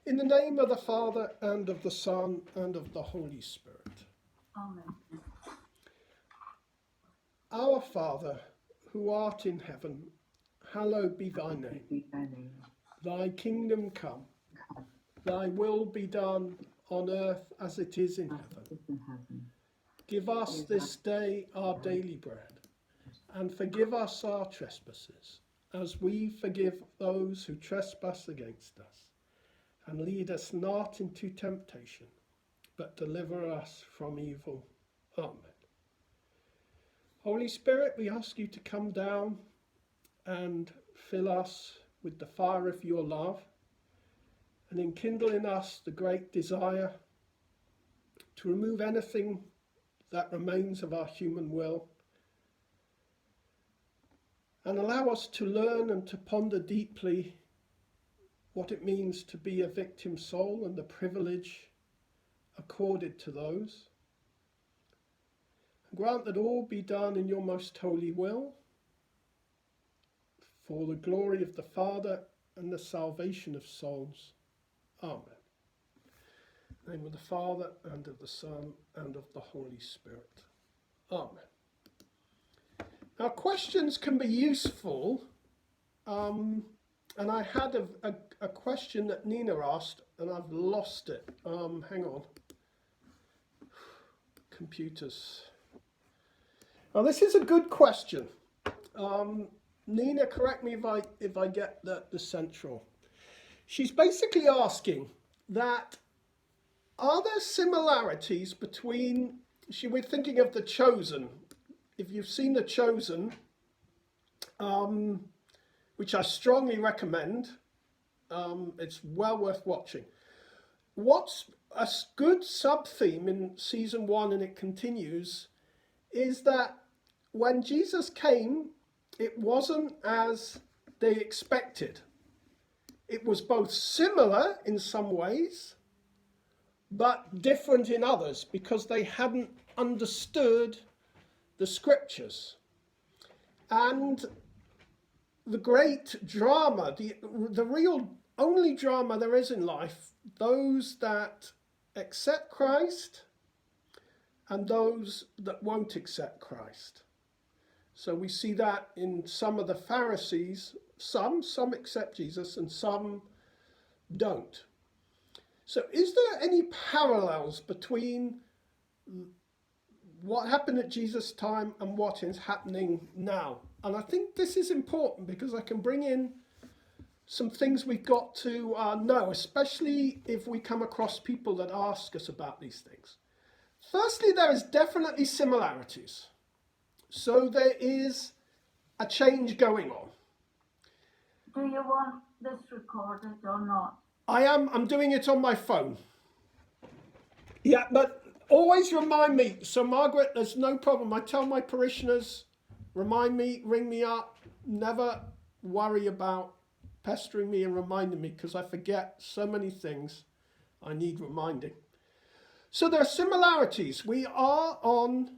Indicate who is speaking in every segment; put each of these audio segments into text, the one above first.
Speaker 1: In the name of the Father, and of the Son, and of the Holy Spirit.
Speaker 2: Amen.
Speaker 1: Our Father, who art in heaven, hallowed be thy name. Thy kingdom come, thy will be done on earth as it is in heaven. Give us this day our daily bread, and forgive us our trespasses, as we forgive those who trespass against us. And lead us not into temptation, but deliver us from evil. Amen. Holy Spirit, we ask you to come down and fill us with the fire of your love, and enkindle in us the great desire to remove anything that remains of our human will, and allow us to learn and to ponder deeply what it means to be a victim soul and the privilege accorded to those. And grant that all be done in your most holy will, for the glory of the Father and the salvation of souls. Amen. In the name of the Father, and of the Son, and of the Holy Spirit. Amen. Now, questions can be useful. And I had a question that Nina asked, and I've lost it. Hang on. Computers. Now, this is a good question. Nina, correct me if I get the central. She's basically asking that, are there similarities between, we're thinking of The Chosen. If you've seen The Chosen, which I strongly recommend, it's well worth watching. What's a good sub-theme in season 1, and it continues, is that when Jesus came, it wasn't as they expected. It was both similar in some ways, but different in others, because they hadn't understood the scriptures. And the great drama, the real only drama there is in life, those that accept Christ and those that won't accept Christ. So we see that in some of the Pharisees, some accept Jesus and some don't. So is there any parallels between what happened at Jesus' time and what is happening now? And I think this is important because I can bring in some things we've got to know, especially if we come across people that ask us about these things. Firstly, there is definitely similarities. So there is a change going on.
Speaker 2: Do you want this recorded or not?
Speaker 1: I'm doing it on my phone. Yeah, but always remind me. So Margaret, there's no problem. I tell my parishioners, remind me, ring me up. Never worry about pestering me and reminding me, because I forget so many things I need reminding. So there are similarities. We are on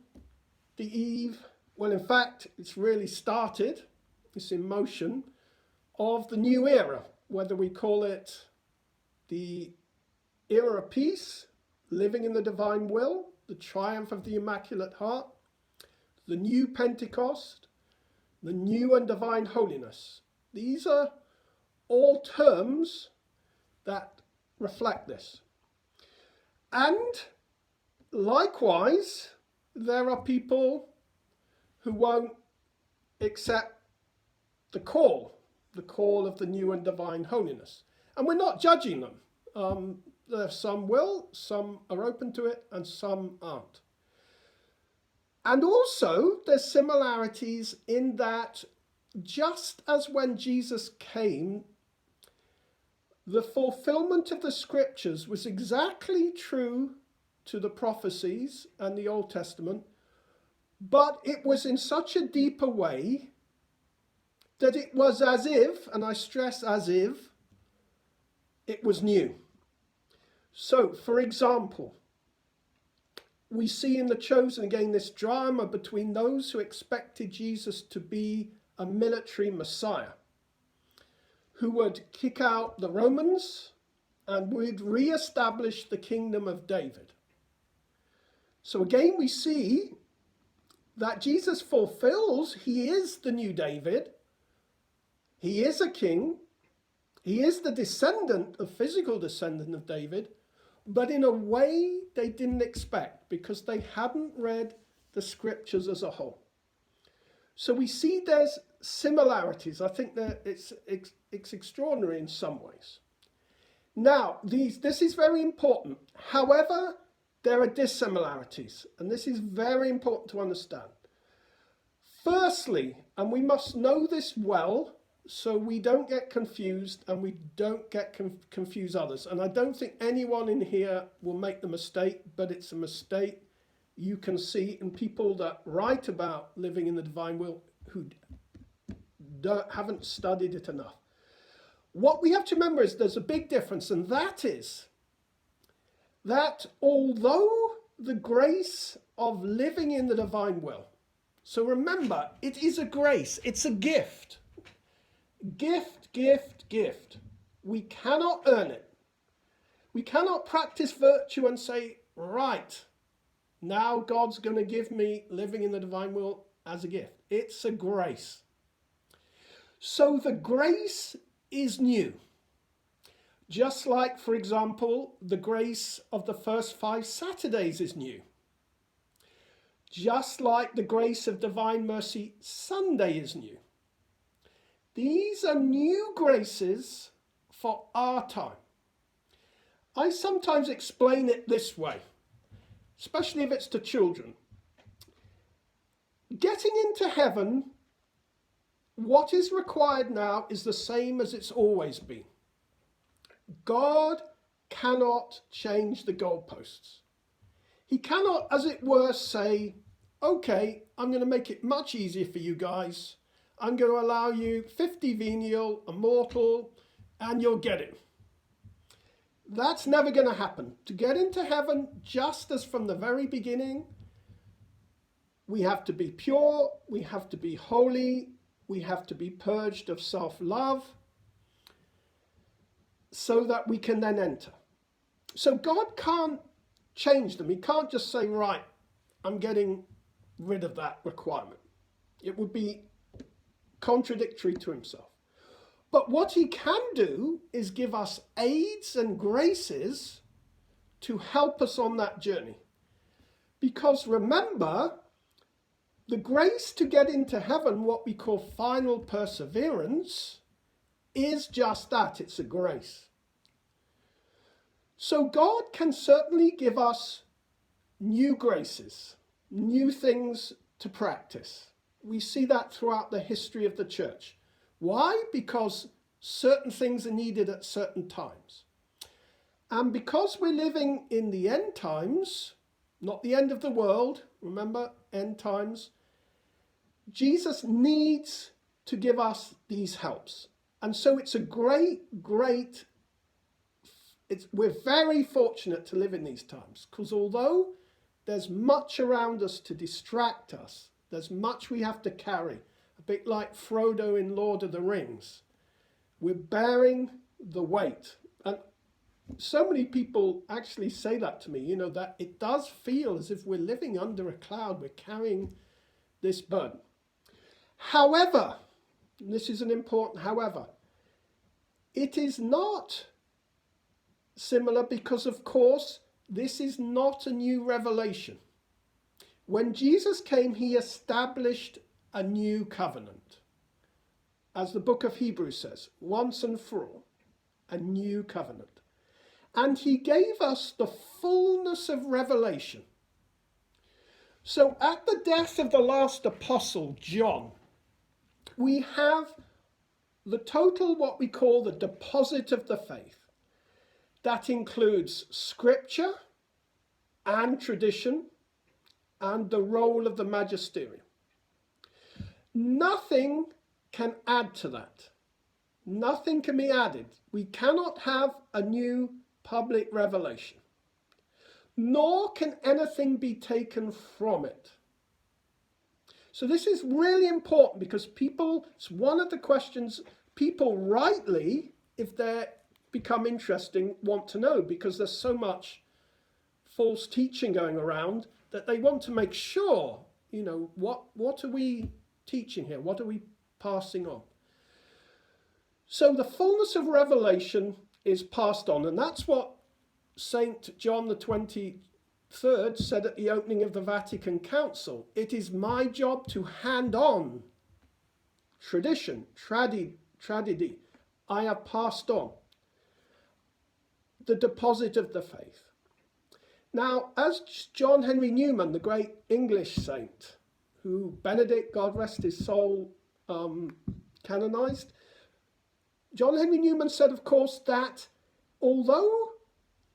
Speaker 1: the eve, well, in fact, it's really started, it's in motion, of the new era, whether we call it the era of peace, living in the divine will, the triumph of the Immaculate Heart, the new Pentecost, the new and divine holiness. These are all terms that reflect this. And likewise, there are people who won't accept the call of the new and divine holiness. And we're not judging them. There some will, some are open to it, and some aren't. And also, there's similarities in that just as when Jesus came, the fulfillment of the scriptures was exactly true to the prophecies and the Old Testament, but it was in such a deeper way that it was as if, and I stress as if, it was new. So, for example, we see in The Chosen again this drama between those who expected Jesus to be a military Messiah, who would kick out the Romans, and would re-establish the kingdom of David. So again, we see that Jesus fulfills, he is the new David. He is a king. He is the descendant, the physical descendant of David, but in a way they didn't expect because they hadn't read the scriptures as a whole. So we see there's similarities. I think that it's extraordinary in some ways. Now, this is very important. However, there are dissimilarities, and this is very important to understand. Firstly, and we must know this well so we don't get confused and we don't get confuse others. And I don't think anyone in here will make the mistake, but it's a mistake you can see in people that write about living in the divine will who haven't studied it enough. What we have to remember is there's a big difference, and that is that although the grace of living in the divine will, so remember, it is a grace, it's a gift. Gift, gift, gift. We cannot earn it. We cannot practice virtue and say, right, now God's going to give me living in the divine will as a gift. It's a grace. So the grace is new. Just like, for example, the grace of the first 5 Saturdays is new. Just like the grace of Divine Mercy Sunday is new. These are new graces for our time. I sometimes explain it this way, especially if it's to children. Getting into heaven, what is required now is the same as it's always been. God cannot change the goalposts. He cannot, as it were, say, okay, I'm going to make it much easier for you guys. I'm going to allow you 50 venial, a mortal, and you'll get it. That's never going to happen. To get into heaven, just as from the very beginning, we have to be pure, we have to be holy, we have to be purged of self-love, so that we can then enter. So God can't change them. He can't just say, right, I'm getting rid of that requirement. It would be contradictory to himself. But what he can do is give us aids and graces to help us on that journey. Because remember, the grace to get into heaven, what we call final perseverance, is just that. It's a grace. So God can certainly give us new graces, new things to practice. We see that throughout the history of the church. Why? Because certain things are needed at certain times. And because we're living in the end times, not the end of the world, remember, end times, Jesus needs to give us these helps. And so it's a great, we're very fortunate to live in these times, because although there's much around us to distract us, there's much we have to carry, a bit like Frodo in Lord of the Rings. We're bearing the weight. And so many people actually say that to me, that it does feel as if we're living under a cloud, we're carrying this burden. However, and this is an important however, it is not similar because, of course, this is not a new revelation. When Jesus came, he established a new covenant. As the book of Hebrews says, once and for all, a new covenant. And he gave us the fullness of revelation. So at the death of the last apostle, John, we have the total, what we call the deposit of the faith. That includes scripture and tradition and the role of the magisterium. Nothing can add to that. Nothing can be added. We cannot have a new public revelation. Nor can anything be taken from it. So this is really important because it's one of the questions people rightly, if they're become interesting, want to know, because there's so much false teaching going around that they want to make sure, what are we teaching here? What are we passing on? So the fullness of revelation is passed on, and that's what St. John the 23rd said at the opening of the Vatican Council. It is my job to hand on tradition, tragedy. I have passed on the deposit of the faith. Now, as John Henry Newman, the great English saint, who Benedict, God rest his soul, canonized, John Henry Newman said, of course, that although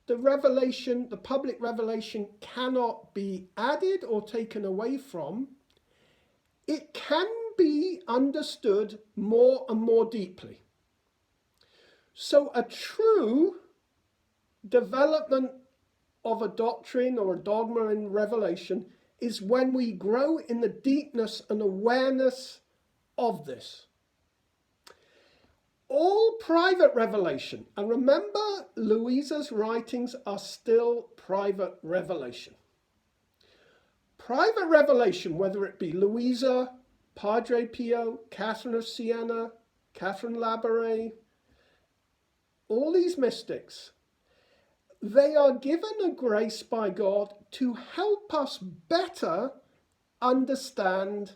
Speaker 1: the public revelation cannot be added or taken away from, it can be understood more and more deeply. So a true development of a doctrine or a dogma in revelation is when we grow in the deepness and awareness of this. All private revelation, and remember, Louisa's writings are still private revelation. Private revelation, whether it be Louisa, Padre Pio, Catherine of Siena, Catherine Labouré, all these mystics, they are given a grace by God to help us better understand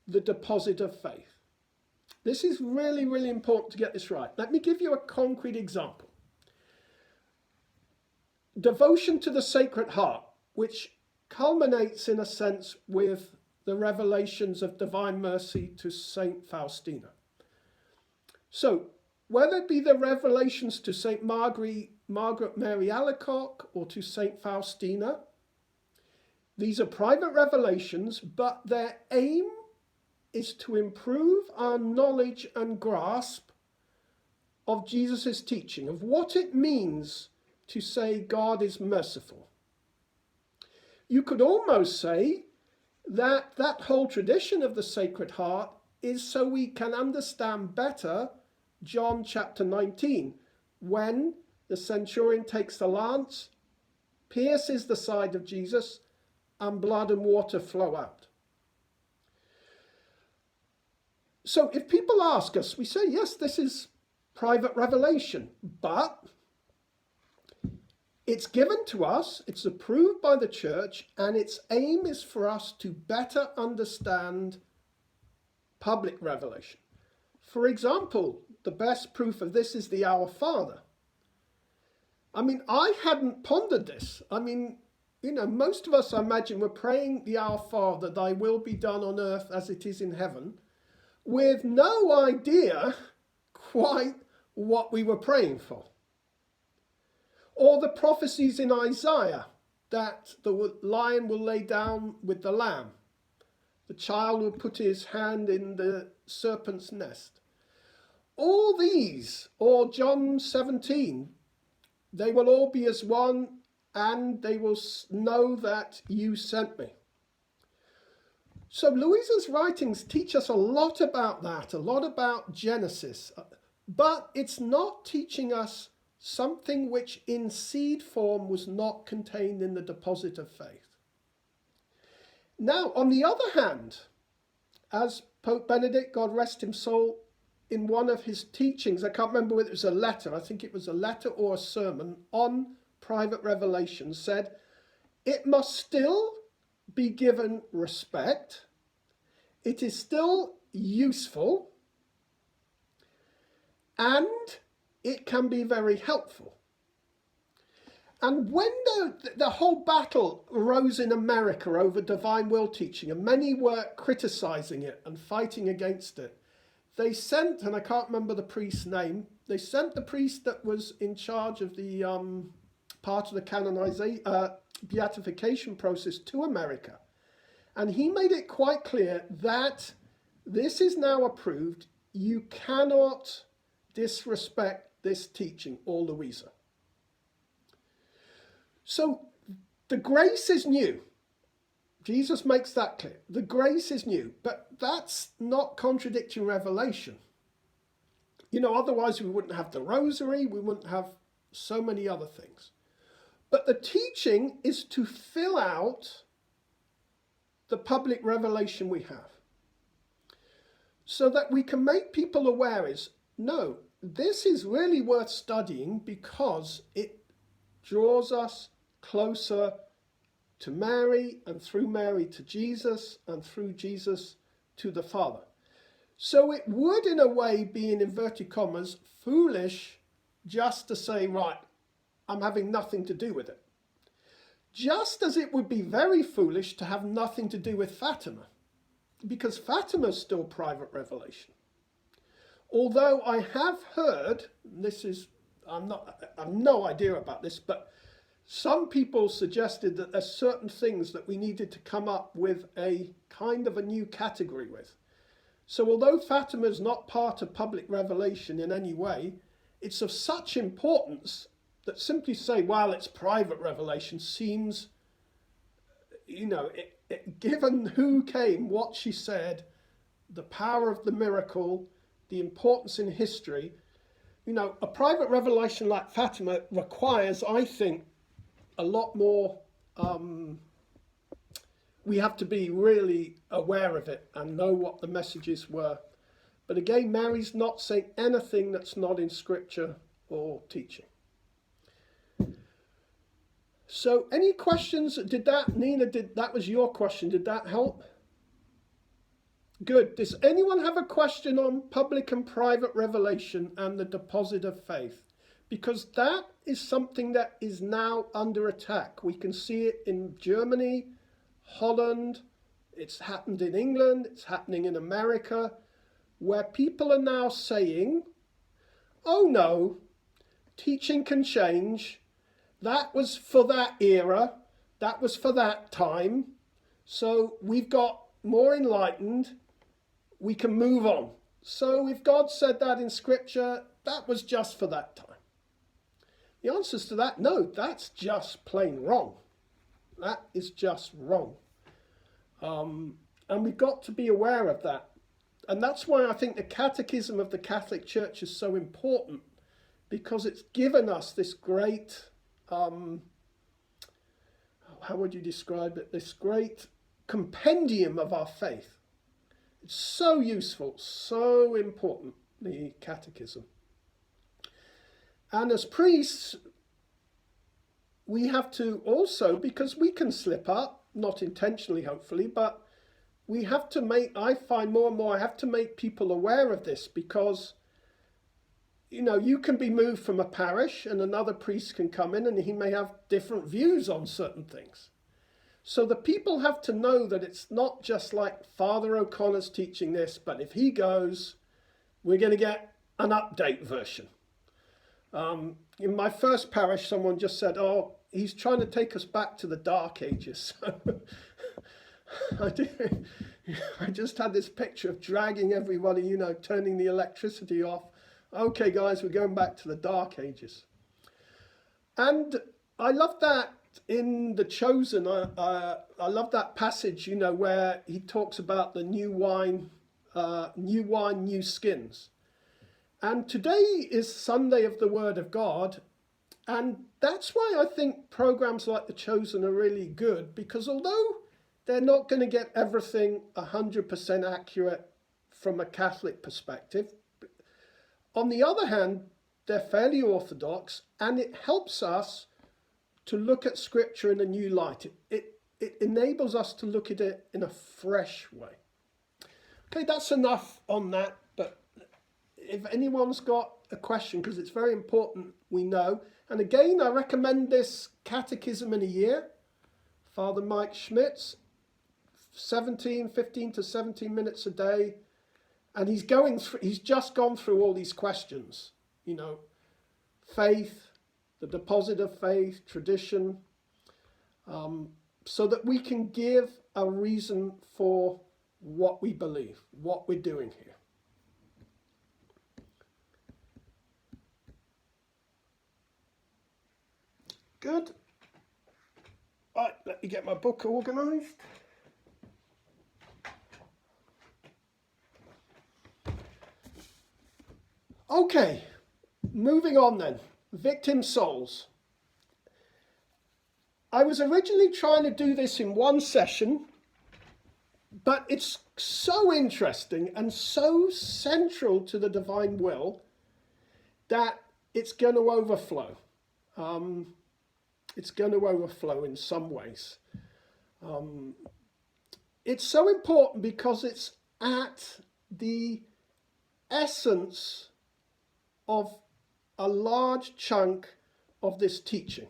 Speaker 1: the deposit of faith. This is really, really important to get this right. Let me give you a concrete example. Devotion to the Sacred Heart, which culminates in a sense with the revelations of divine mercy to Saint Faustina. So, whether it be the revelations to Saint Margaret Mary Alacoque or to Saint Faustina, these are private revelations, but their aim is to improve our knowledge and grasp of Jesus' teaching, of what it means to say God is merciful. You could almost say that whole tradition of the Sacred Heart is so we can understand better John chapter 19, when the centurion takes the lance, pierces the side of Jesus, and blood and water flow out. So if people ask us, we say, yes, this is private revelation, but it's given to us, it's approved by the church, and its aim is for us to better understand public revelation. For example, the best proof of this is the Our Father. I hadn't pondered this. Most of us, I imagine, were praying the Our Father, thy will be done on earth as it is in heaven, with no idea quite what we were praying for. Or the prophecies in Isaiah that the lion will lay down with the lamb. The child will put his hand in the serpent's nest. All these, or John 17, they will all be as one, and they will know that you sent me. So Louisa's writings teach us a lot about that, a lot about Genesis, but it's not teaching us something which in seed form was not contained in the deposit of faith. Now, on the other hand, as Pope Benedict, God rest his soul, in one of his teachings, I can't remember whether it was a letter, I think it was a letter or a sermon on private revelation, said, it must still be given respect, it is still useful, and it can be very helpful. And when the whole battle arose in America over divine will teaching, and many were criticizing it and fighting against it, they sent, and I can't remember the priest's name, they sent the priest that was in charge of the part of the canonization, beatification process to America. And he made it quite clear that this is now approved. You cannot disrespect this teaching, or Louisa. So the grace is new. Jesus makes that clear. The grace is new, but that's not contradicting revelation. Otherwise we wouldn't have the rosary, we wouldn't have so many other things. But the teaching is to fill out the public revelation we have, so that we can make people aware no, this is really worth studying because it draws us closer to Mary, and through Mary to Jesus, and through Jesus to the Father. So it would, in a way, be, in inverted commas, foolish just to say, right, I'm having nothing to do with it. Just as it would be very foolish to have nothing to do with Fatima, because Fatima is still private revelation. Although I have heard, I've no idea about this, but some people suggested that there's certain things that we needed to come up with a kind of a new category with. So although Fatima is not part of public revelation in any way, it's of such importance that simply say, well, it's private revelation seems, given who came, what she said, the power of the miracle, the importance in history, a private revelation like Fatima requires, I think, a lot more, we have to be really aware of it and know what the messages were. But again, Mary's not saying anything that's not in scripture or teaching. So any questions? Nina, that was your question. Did that help? Good. Does anyone have a question on public and private revelation and the deposit of faith? Because that is something that is now under attack. We can see it in Germany, Holland, it's happened in England, it's happening in America, where people are now saying, oh no, teaching can change. That was for that era, that was for that time. So we've got more enlightened, we can move on. So if God said that in scripture, that was just for that time. The answers to that, no, that's just plain wrong. That is just wrong. And we've got to be aware of that. And that's why I think the Catechism of the Catholic Church is so important, because it's given us this great, how would you describe it? This great compendium of our faith. It's so useful, so important, the Catechism. And as priests, we have to also, because we can slip up, not intentionally hopefully, but we have to I find more and more I have to make people aware of this, because you can be moved from a parish and another priest can come in and he may have different views on certain things. So the people have to know that it's not just like Father O'Connor's teaching this, but if he goes, we're going to get an update version. In my first parish, someone just said, oh, he's trying to take us back to the Dark Ages. I just had this picture of dragging everybody, turning the electricity off. Okay, guys, we're going back to the Dark Ages. And I love that in The Chosen. I love that passage, where he talks about the new wine, new skins. And today is Sunday of the Word of God. And that's why I think programs like The Chosen are really good, because although they're not going to get everything 100% accurate from a Catholic perspective, on the other hand, they're fairly orthodox, and it helps us to look at Scripture in a new light. It enables us to look at it in a fresh way. Okay, that's enough on that, but if anyone's got a question, because it's very important we know. And again, I recommend this Catechism in a Year, Father Mike Schmitz, 15 to 17 minutes a day. And he's just gone through all these questions, faith, the deposit of faith, tradition, so that we can give a reason for what we believe, what we're doing here. Good. Right, let me get my book organised. Okay, moving on then. Victim souls. I was originally trying to do this in one session, but it's so interesting and so central to the divine will that it's going to overflow. It's going to overflow in some ways. It's so important because it's at the essence of a large chunk of this teaching.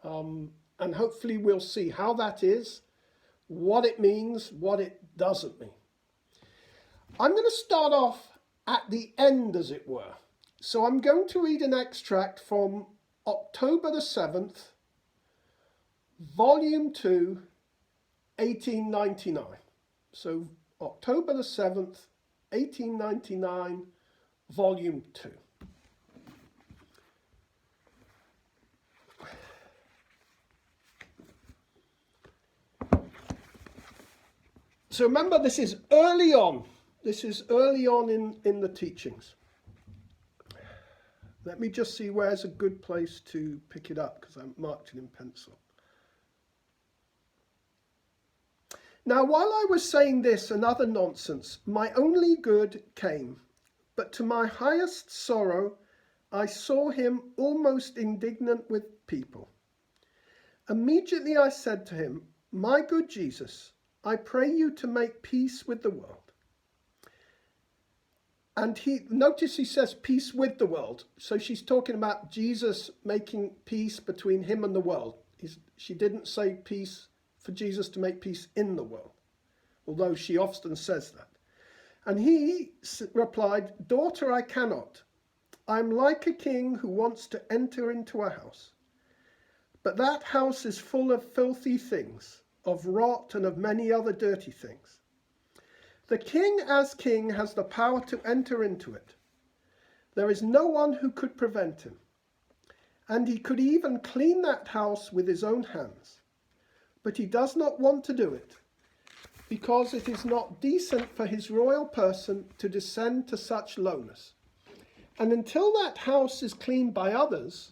Speaker 1: And hopefully we'll see how that is, what it means, what it doesn't mean. I'm going to start off at the end, as it were. So I'm going to read an extract from October the 7th, Volume 2, 1899. So October the 7th, 1899, Volume 2. So remember, this is early on. This is early on in the teachings. Let me just see where's a good place to pick it up, because I marked it in pencil. Now, while I was saying this and other nonsense, my only good came. But to my highest sorrow, I saw him almost indignant with people. Immediately I said to him, "My good Jesus, I pray you to make peace with the world." And notice he says peace with the world. So she's talking about Jesus making peace between him and the world. She didn't say peace for Jesus to make peace in the world, although she often says that. And he replied, "Daughter, I cannot. I'm like a king who wants to enter into a house. But that house is full of filthy things, of rot and of many other dirty things. The king as king has the power to enter into it. There is no one who could prevent him. And he could even clean that house with his own hands. But he does not want to do it, because it is not decent for his royal person to descend to such lowness. And until that house is cleaned by others,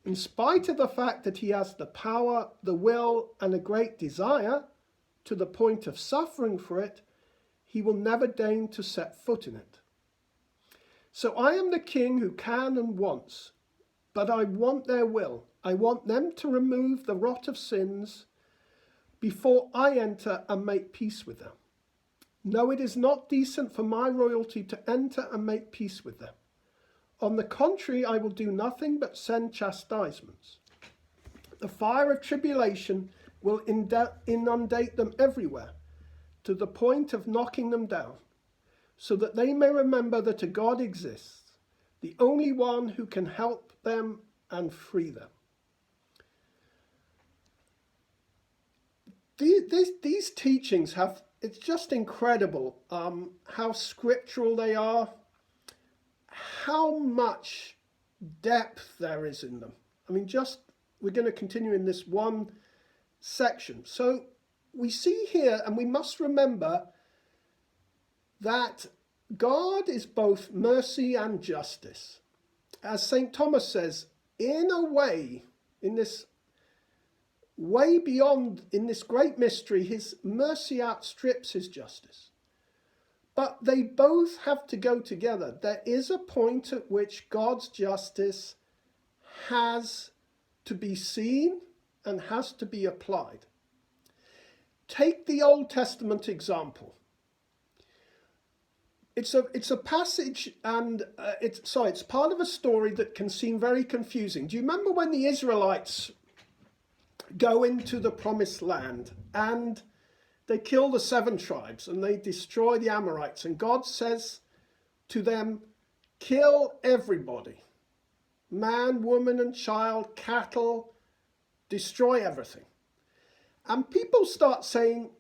Speaker 1: in spite of the fact that he has the power, the will, and a great desire, to the point of suffering for it, he will never deign to set foot in it. So I am the king who can and wants, but I want their will. I want them to remove the rot of sins before I enter and make peace with them. No, it is not decent for my royalty to enter and make peace with them. On the contrary, I will do nothing but send chastisements. The fire of tribulation will inundate them everywhere, to the point of knocking them down, so that they may remember that a God exists, the only one who can help them and free them. These teachings it's just incredible how scriptural they are, how much depth there is in them. I mean, we're going to continue in this one section. So we see here, and we must remember that God is both mercy and justice. As St. Thomas says, in a way, in this way beyond, in this great mystery, his mercy outstrips his justice. But they both have to go together. There is a point at which God's justice has to be seen and has to be applied. Take the Old Testament example. It's a passage, and it's part of a story that can seem very confusing. Do you remember when the Israelites go into the promised land and they kill the 7 tribes and they destroy the Amorites, and God says to them, kill everybody, man, woman and child, cattle, destroy everything. And people start saying,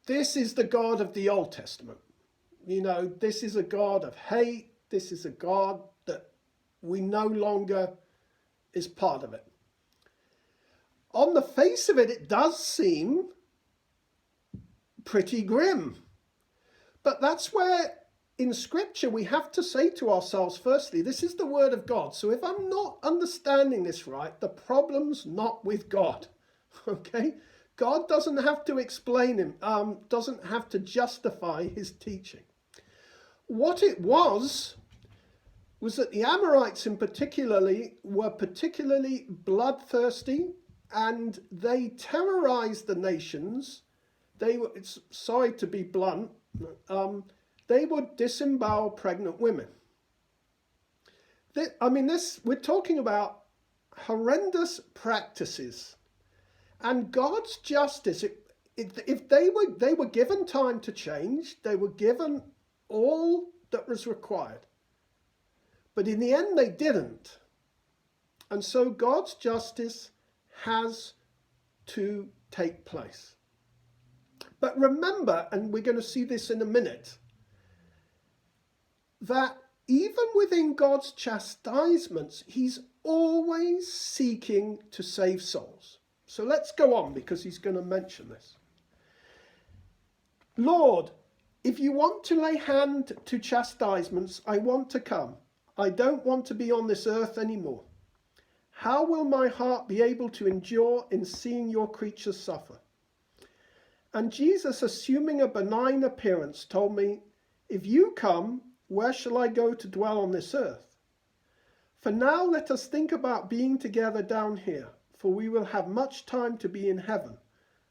Speaker 1: this is the God of the Old Testament. You know, this is a God of hate. This is a God that we no longer is part of it. On the face of it, it does seem pretty grim. But that's where in Scripture, we have to say to ourselves, firstly, this is the Word of God. So if I'm not understanding this right, the problem's not with God. Okay? God doesn't have to explain him, doesn't have to justify his teaching. What it was that the Amorites were particularly bloodthirsty, and they terrorized the nations. It's sorry to be blunt, they would disembowel pregnant women. We're talking about horrendous practices, and God's justice. If they were given time to change, they were given all that was required. But in the end, they didn't. And so God's justice has to take place. But remember, and we're going to see this in a minute, that even within God's chastisements, he's always seeking to save souls. So let's go on, because he's going to mention this. Lord, if you want to lay hand to chastisements, I want to come. I don't want to be on this earth anymore. How will my heart be able to endure in seeing your creatures suffer? And Jesus, assuming a benign appearance, told me, if you come, where shall I go to dwell on this earth? For now let us think about being together down here, for we will have much time to be in heaven,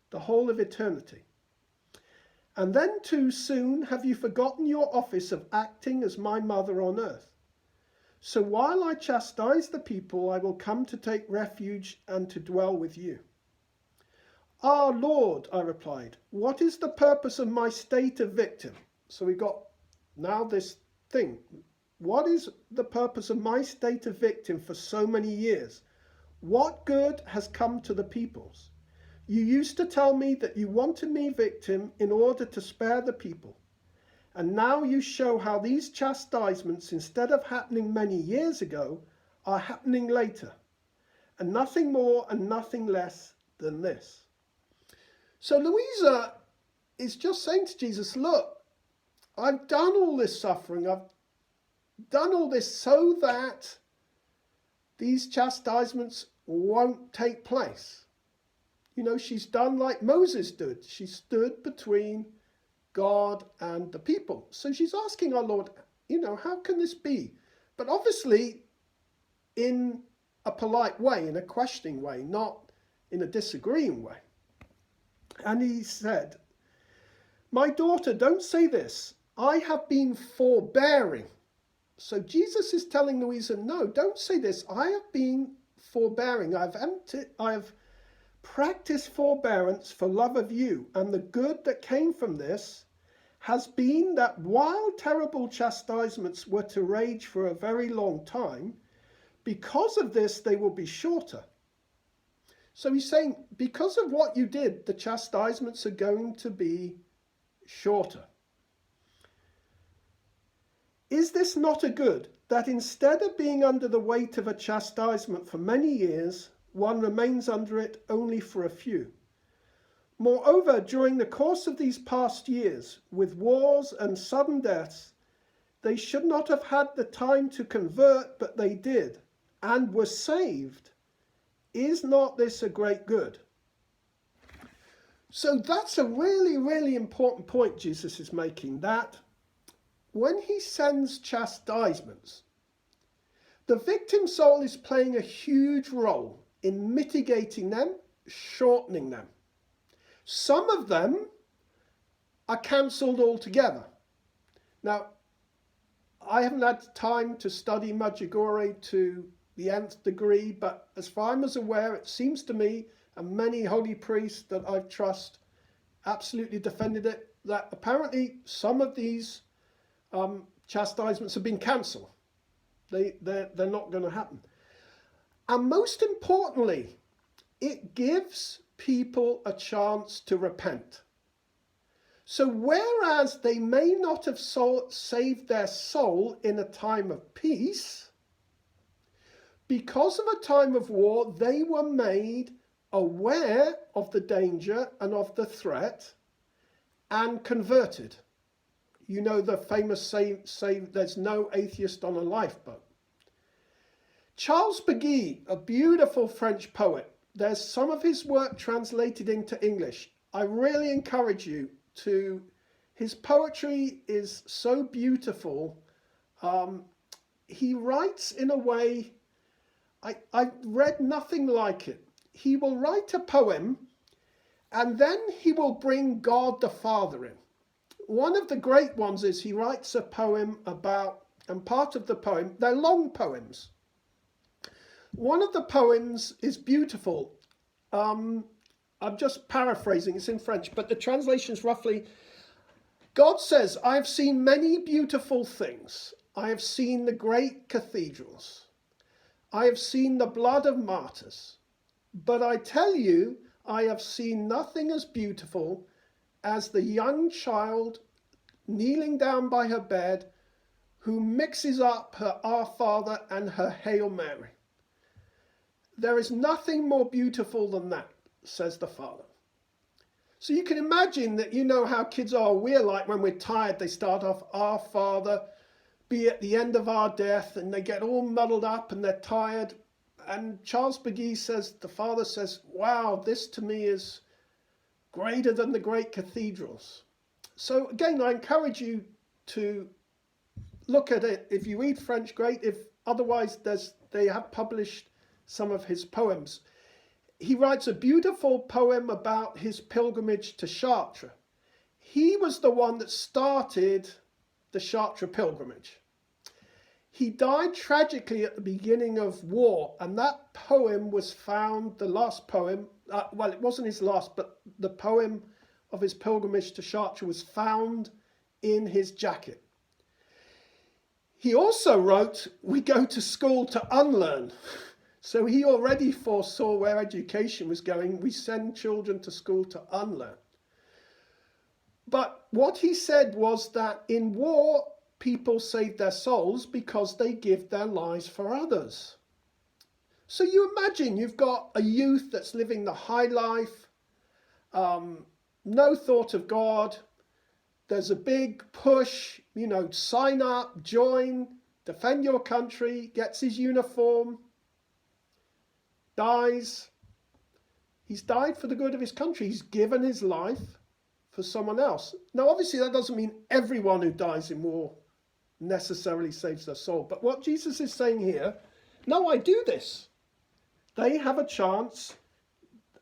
Speaker 1: the whole of eternity. And then too soon have you forgotten your office of acting as my mother on earth. So while I chastise the people, I will come to take refuge and to dwell with you. Ah, Lord, I replied, what is the purpose of my state of victim? So we got now this thing. What is the purpose of my state of victim for so many years? What good has come to the peoples? You used to tell me that you wanted me victim in order to spare the people. And now you show how these chastisements, instead of happening many years ago, are happening later. And nothing more and nothing less than this. So Louisa is just saying to Jesus, look, I've done all this suffering. I've done all this so that these chastisements won't take place. You know, she's done like Moses did. She stood between God and the people. So she's asking our Lord, you know, how can this be? But obviously in a polite way, in a questioning way, not in a disagreeing way. And he said, my daughter, don't say this. I have been forbearing. So Jesus is telling Louisa, no, don't say this. I have been forbearing. I have practiced forbearance for love of you. And the good that came from this has been that while terrible chastisements were to rage for a very long time, because of this, they will be shorter. So he's saying, because of what you did, the chastisements are going to be shorter. Is this not a good, that instead of being under the weight of a chastisement for many years, one remains under it only for a few? Moreover, during the course of these past years, with wars and sudden deaths, they should not have had the time to convert, but they did, and were saved. Is not this a great good? So that's a really, really important point Jesus is making, that when he sends chastisements, the victim soul is playing a huge role in mitigating them, shortening them. Some of them are cancelled altogether. Now, I haven't had time to study Medjugorje to the nth degree, but as far as I'm aware, it seems to me, and many holy priests that I trust absolutely defended it, that apparently some of these chastisements have been cancelled. They're not going to happen. And most importantly, it gives people a chance to repent. So whereas they may not have saved their soul in a time of peace, because of a time of war, they were made aware of the danger and of the threat and converted. You know the famous say there's no atheist on a lifeboat. Charles Peguy, a beautiful French poet, there's some of his work translated into English. I really encourage you to, his poetry is so beautiful. He writes in a way, I've read nothing like it. He will write a poem and then he will bring God the Father in. One of the great ones is he writes a poem about, and part of the poem, they're long poems. One of the poems is beautiful. I'm just paraphrasing, it's in French, but the translation is roughly, God says, I have seen many beautiful things. I have seen the great cathedrals. I have seen the blood of martyrs. But I tell you, I have seen nothing as beautiful as the young child kneeling down by her bed who mixes up her Our Father and her Hail Mary. There is nothing more beautiful than that, says the Father. So you can imagine that, you know how kids are. We're like when we're tired, they start off, Our Father, be at the end of our death, and they get all muddled up and they're tired. And Charles Peguy says, the Father says, wow, this to me is greater than the great cathedrals. So again, I encourage you to look at it. If you read French, great. If otherwise, they have published some of his poems. He writes a beautiful poem about his pilgrimage to Chartres. He was the one that started the Chartres pilgrimage. He died tragically at the beginning of war, and that poem was found, the last poem, well, it wasn't his last, but the poem of his pilgrimage to Chartres was found in his jacket. He also wrote, we go to school to unlearn. So he already foresaw where education was going. We send children to school to unlearn. But what he said was that in war, people save their souls because they give their lives for others. So you imagine you've got a youth that's living the high life, no thought of God. There's a big push, sign up, join, defend your country, gets his uniform, dies. He's died for the good of his country. He's given his life for someone else. Now, obviously, that doesn't mean everyone who dies in war necessarily saves their soul. But what Jesus is saying here, no, I do this. They have a chance.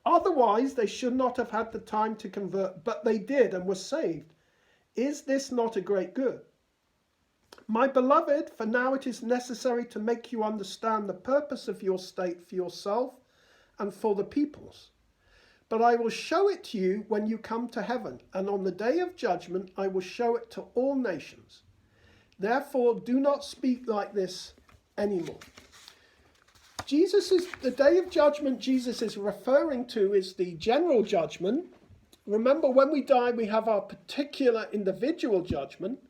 Speaker 1: Otherwise, they should not have had the time to convert, but they did and were saved. Is this not a great good? My beloved, for now it is necessary to make you understand the purpose of your state for yourself and for the peoples. But I will show it to you when you come to heaven, and on the day of judgment I will show it to all nations. Therefore, do not speak like this anymore. The day of judgment Jesus is referring to is the general judgment. Remember, when we die, we have our particular individual judgment.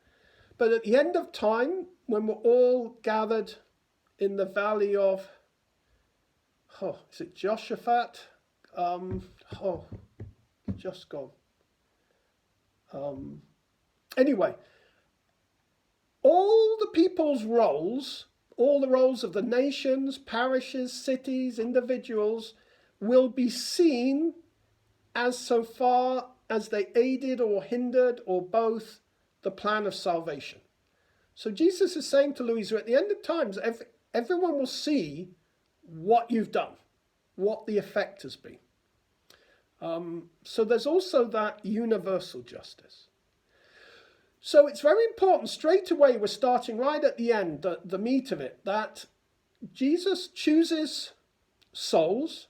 Speaker 1: But at the end of time, when we're all gathered in the valley of, is it Jehoshaphat? Just gone. Anyway, all the people's roles, all the roles of the nations, parishes, cities, individuals, will be seen as so far as they aided or hindered or both the plan of salvation. So Jesus is saying to Louisa, at the end of times, everyone will see what you've done, what the effect has been. So there's also that universal justice. So it's very important, straight away, we're starting right at the end, the meat of it, that Jesus chooses souls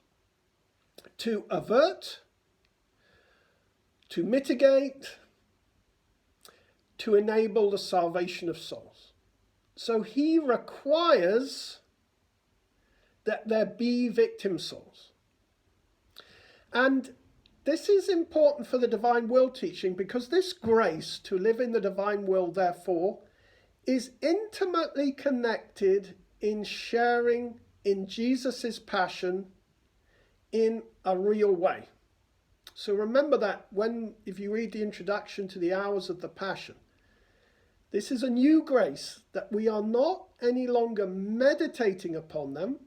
Speaker 1: to avert, to mitigate, to enable the salvation of souls. So he requires that there be victim souls. And this is important for the divine will teaching, because this grace to live in the divine will, therefore, is intimately connected in sharing in Jesus' passion in a real way. So remember that if you read the introduction to the Hours of the Passion, This is a new grace, that we are not any longer meditating upon them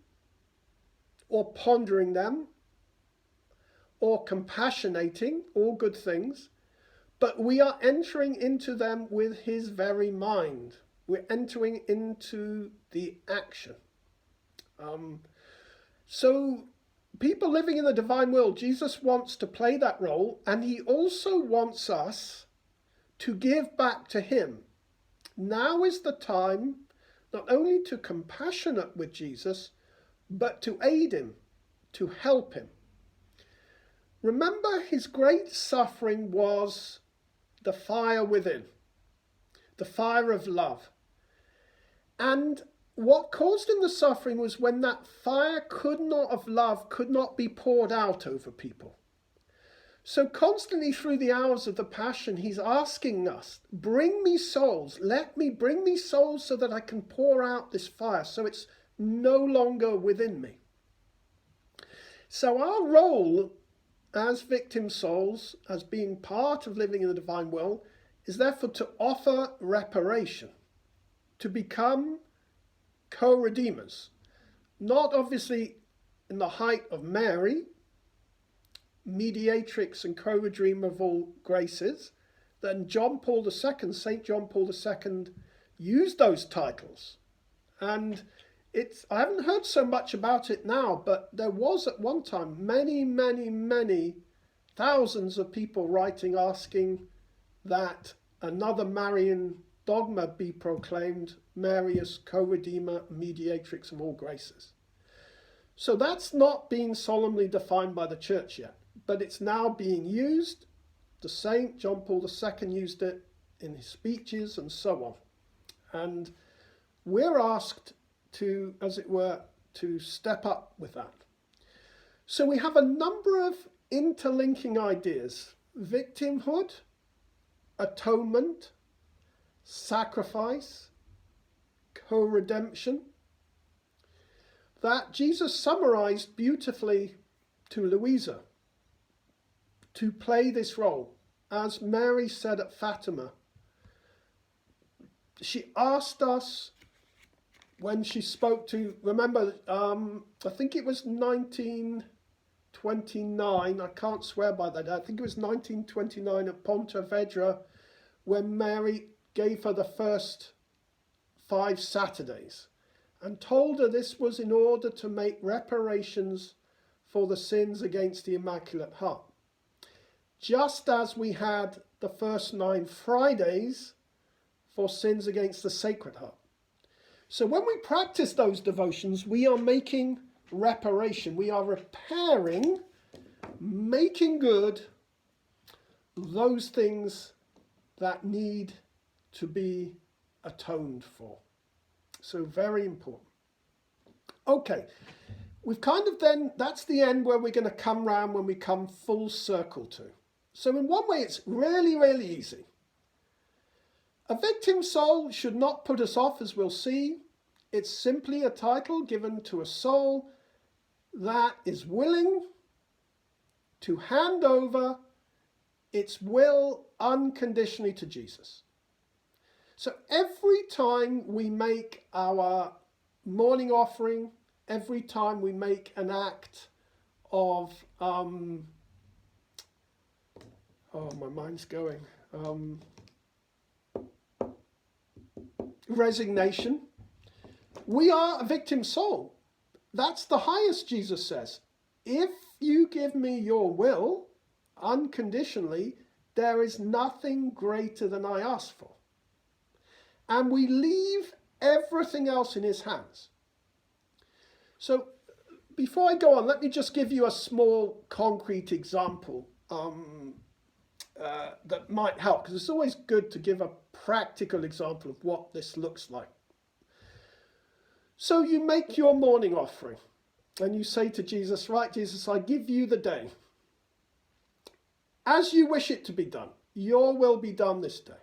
Speaker 1: or pondering them or compassionating, all good things, but we are entering into them with his very mind. We're entering into the action. So people living in the divine will, Jesus wants to play that role, and he also wants us to give back to him. Now is the time not only to compassionate with Jesus, but to aid him, to help him. Remember, his great suffering was the fire within, the fire of love. And what caused him the suffering was when that fire of love could not be poured out over people. So constantly through the hours of the Passion, he's asking us, bring me souls, bring me souls so that I can pour out this fire, so it's no longer within me. So our role as victim souls, as being part of living in the divine will, is therefore to offer reparation, to become co-redeemers. Not obviously in the height of Mary, mediatrix and co-redeemer of all graces. Then St. John Paul II used those titles. And I haven't heard so much about it now, but there was at one time many thousands of people writing asking that another Marian dogma be proclaimed, Mary as co-redeemer, mediatrix of all graces. So that's not being solemnly defined by the church yet, but it's now being used. The St. John Paul II used it in his speeches and so on. And we're asked to, as it were, to step up with that. So we have a number of interlinking ideas: victimhood, atonement, sacrifice, co-redemption, that Jesus summarized beautifully to Louisa to play this role. As Mary said at Fatima, she asked us when she spoke to, remember, I think it was 1929, I can't swear by that, I think it was 1929 at Ponte Vedra, when Mary gave her the first 5 Saturdays and told her this was in order to make reparations for the sins against the Immaculate Heart. Just as we had the first 9 Fridays for sins against the Sacred Heart. So when we practice those devotions, we are making reparation. We are repairing, making good those things that need to be atoned for. So very important. Okay, we've kind of then, that's the end where we're going to come round when we come full circle to. So in one way, it's really easy. A victim soul should not put us off, as we'll see. It's simply a title given to a soul that is willing to hand over its will unconditionally to Jesus. So every time we make our morning offering, every time we make an act of, oh, my mind's going, resignation, we are a victim soul. That's the highest, Jesus says. If you give me your will unconditionally, there is nothing greater than I ask for. And we leave everything else in his hands. So before I go on, let me just give you a small concrete example that might help, because it's always good to give a practical example of what this looks like. So you make your morning offering and you say to Jesus, right, Jesus, I give you the day. As you wish it to be done, your will be done this day.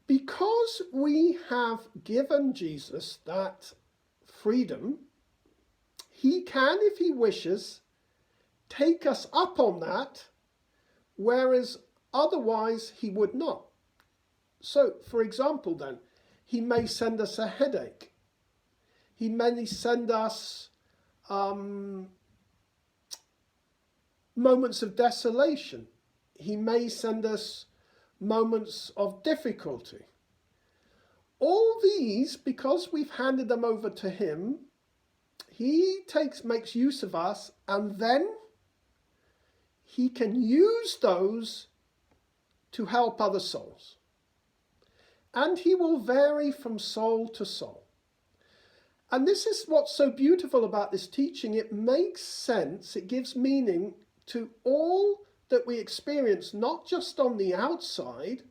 Speaker 1: Because we have given Jesus that freedom, he can, if he wishes, take us up on that, whereas otherwise he would not. So, for example, then, he may send us a headache. He may send us moments of desolation. He may send us moments of difficulty. All these, because we've handed them over to him, he makes use of us, and then he can use those to help other souls. And he will vary from soul to soul. And this is what's so beautiful about this teaching. It makes sense, it gives meaning to all that we experience, not just on the outside,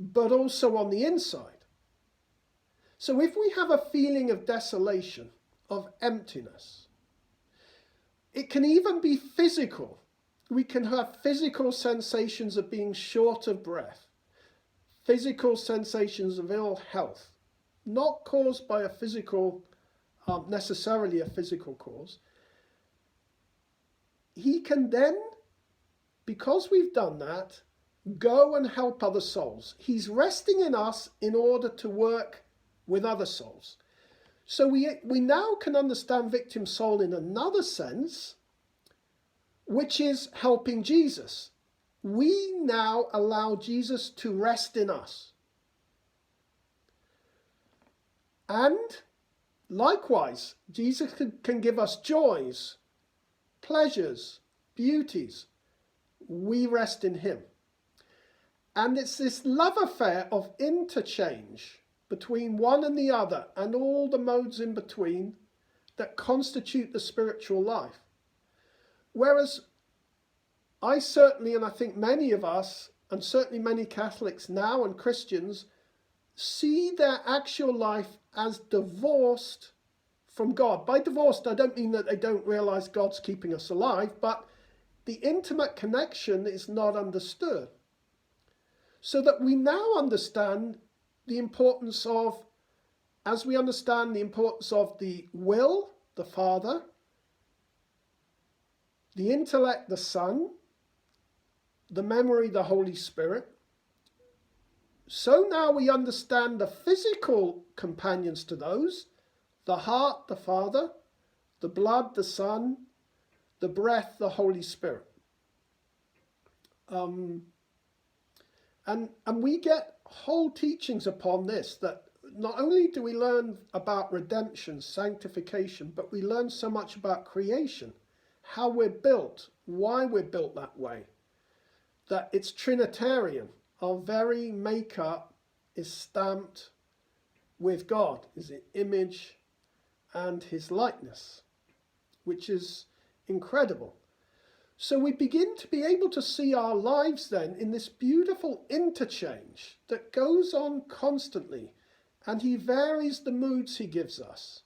Speaker 1: but also on the inside. So if we have a feeling of desolation, of emptiness, it can even be physical. We can have physical sensations of being short of breath, physical sensations of ill health, not caused by a physical, necessarily a physical cause. He can then, because we've done that, go and help other souls. He's resting in us in order to work with other souls. So we now can understand victim soul in another sense, which is helping Jesus. We now allow Jesus to rest in us. And likewise, Jesus can give us joys, pleasures, beauties. We rest in him. And it's this love affair of interchange between one and the other and all the modes in between that constitute the spiritual life. Whereas I certainly, and I think many of us, and certainly many Catholics now and Christians, see their actual life as divorced from God. By divorced, I don't mean that they don't realize God's keeping us alive, but the intimate connection is not understood. So that we now understand the importance of, as we understand the importance of the will, the Father, the intellect, the Son, the memory, the Holy Spirit, so now we understand the physical companions to those, the heart, the Father, the blood, the Son, the breath, the Holy Spirit. And we get whole teachings upon this, that not only do we learn about redemption, sanctification, but we learn so much about creation, how we're built, why we're built that way, that it's Trinitarian. Our very makeup is stamped with God, his image and his likeness, which is incredible. So we begin to be able to see our lives then in this beautiful interchange that goes on constantly. And he varies the moods he gives us.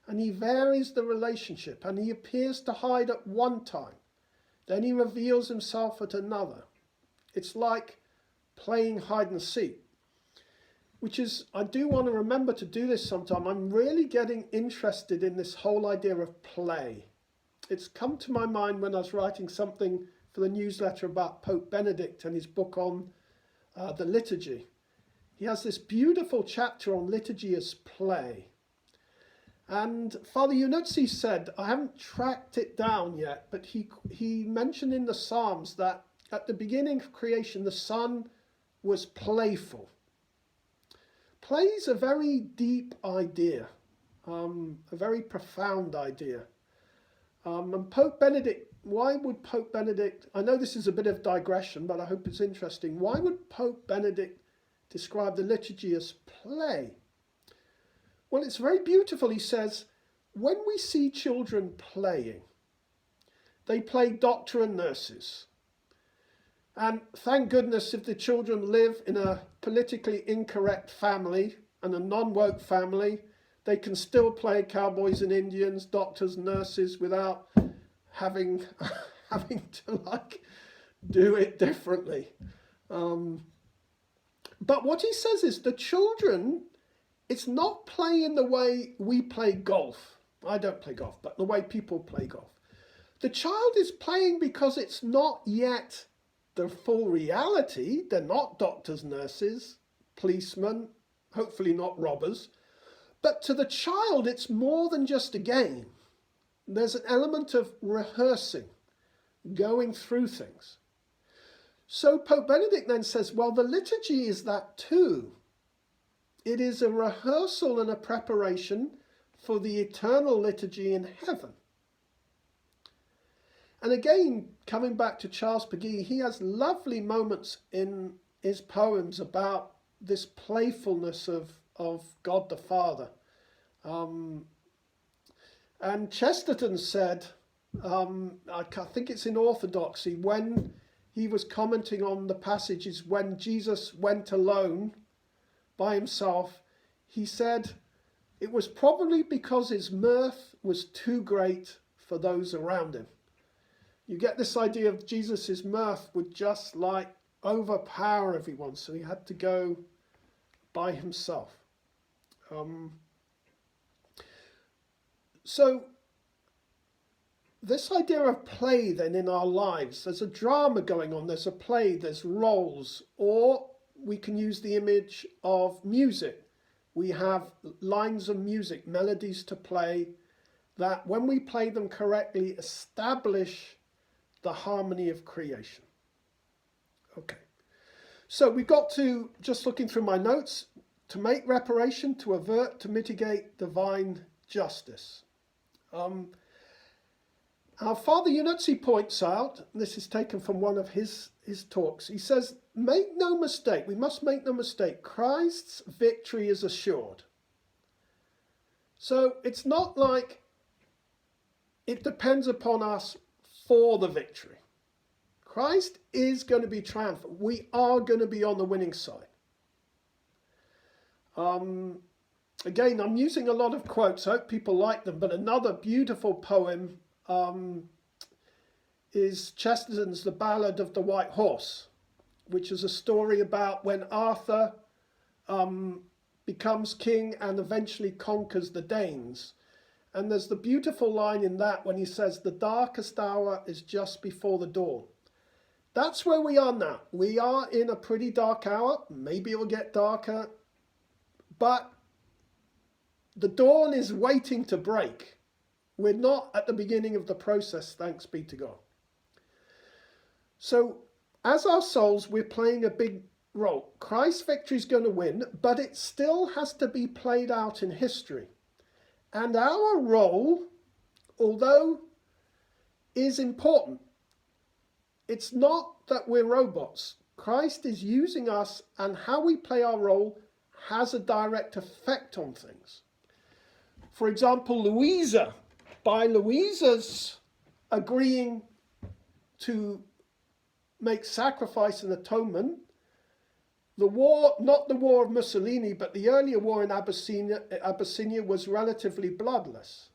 Speaker 1: And he varies the relationship. And he appears to hide at one time. Then he reveals himself at another. It's like playing hide and seek. Which is, I do want to remember to do this sometime. I'm really getting interested in this whole idea of play. It's come to my mind when I was writing something for the newsletter about Pope Benedict and his book on the liturgy. He has this beautiful chapter on liturgy as play. And Father Iannuzzi said, I haven't tracked it down yet, but he mentioned in the Psalms that at the beginning of creation, the Son was playful. Play is a very deep idea, a very profound idea. And Pope Benedict, why would Pope Benedict, I know this is a bit of digression, but I hope it's interesting. Why would Pope Benedict describe the liturgy as play? Well, it's very beautiful. He says, when we see children playing, they play doctor and nurses. And thank goodness if the children live in a politically incorrect family and a non-woke family, they can still play cowboys and Indians, doctors, nurses, without having to do it differently. But what he says is the children, it's not play in the way we play golf. I don't play golf, but the way people play golf. The child is playing because it's not yet the full reality. They're not doctors, nurses. policemen, hopefully not robbers. But to the child, it's more than just a game. There's an element of rehearsing, going through things. So Pope Benedict then says, well, the liturgy is that too. It is a rehearsal and a preparation for the eternal liturgy in heaven. And again, coming back to Charles Peggy, he has lovely moments in his poems about this playfulness of God the Father. And Chesterton said, I think it's in Orthodoxy, when he was commenting on the passages when Jesus went alone by himself, he said it was probably because his mirth was too great for those around him. You get this idea of Jesus' mirth would just like overpower everyone, so he had to go by himself. So this idea of play then in our lives, there's a drama going on, there's a play, there's roles, or we can use the image of music. We have lines of music, melodies to play, that when we play them correctly, establish the harmony of creation. Okay, so we got to, just looking through my notes, to make reparation, to avert, to mitigate divine justice. Our Father Unuzzi points out, and this is taken from one of his talks, he says, make no mistake, we must make no mistake, Christ's victory is assured. So it's not like it depends upon us for the victory. Christ is going to be triumphant. We are going to be on the winning side. Again, I'm using a lot of quotes. I hope people like them. But another beautiful poem is Chesterton's The Ballad of the White Horse, which is a story about when Arthur becomes king and eventually conquers the Danes. And there's the beautiful line in that when he says, the darkest hour is just before the dawn. That's where we are now. We are in a pretty dark hour. Maybe it will get darker. But the dawn is waiting to break. We're not at the beginning of the process, thanks be to God. So, as our souls, we're playing a big role. Christ's victory is going to win, but it still has to be played out in history. And our role, although is important, it's not that we're robots. Christ is using us, and how we play our role has a direct effect on things. For example, Louisa, by Louisa's agreeing to make sacrifice and atonement, the war, not the war of Mussolini, but the earlier war in Abyssinia was relatively bloodless.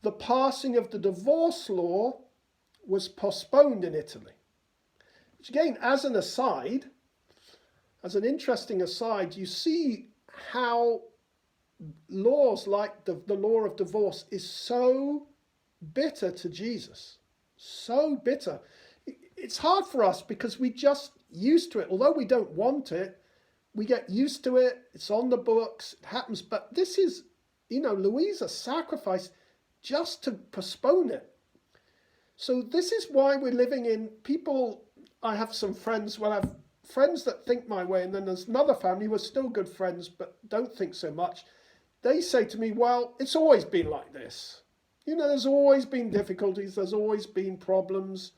Speaker 1: The passing of the divorce law was postponed in Italy. Which again, as an aside, as an interesting aside, you see how laws like the law of divorce is so bitter to Jesus. So bitter. It's hard for us because we just used to it. Although we don't want it, we get used to it. It's on the books. It happens. But this is, Louisa sacrificed just to postpone it. So this is why we're living in people. I have some friends, I have friends that think my way, and then there's another family who are still good friends but don't think so much. They say to me, well, it's always been like this. There's always been difficulties. There's always been problems.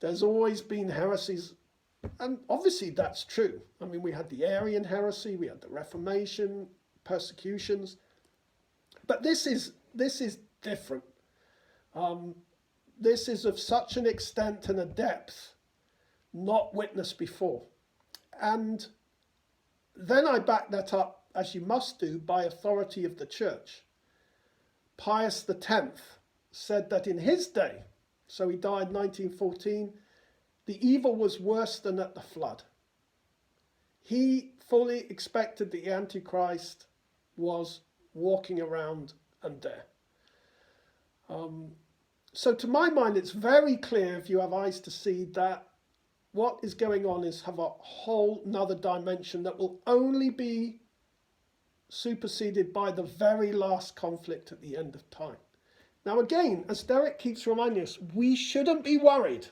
Speaker 1: There's always been heresies. And obviously that's true. I mean, we had the Arian heresy, we had the Reformation, persecutions. But this is different. This is of such an extent and a depth not witnessed before. And then I back that up, as you must do, by authority of the church. Pius X said that in his day, so he died 1914, the evil was worse than at the flood. He fully expected the Antichrist was walking around and there. So to my mind, it's very clear, if you have eyes to see, that what is going on is have a whole nother dimension that will only be superseded by the very last conflict at the end of time. Now again, as Derek keeps reminding us, we shouldn't be worried.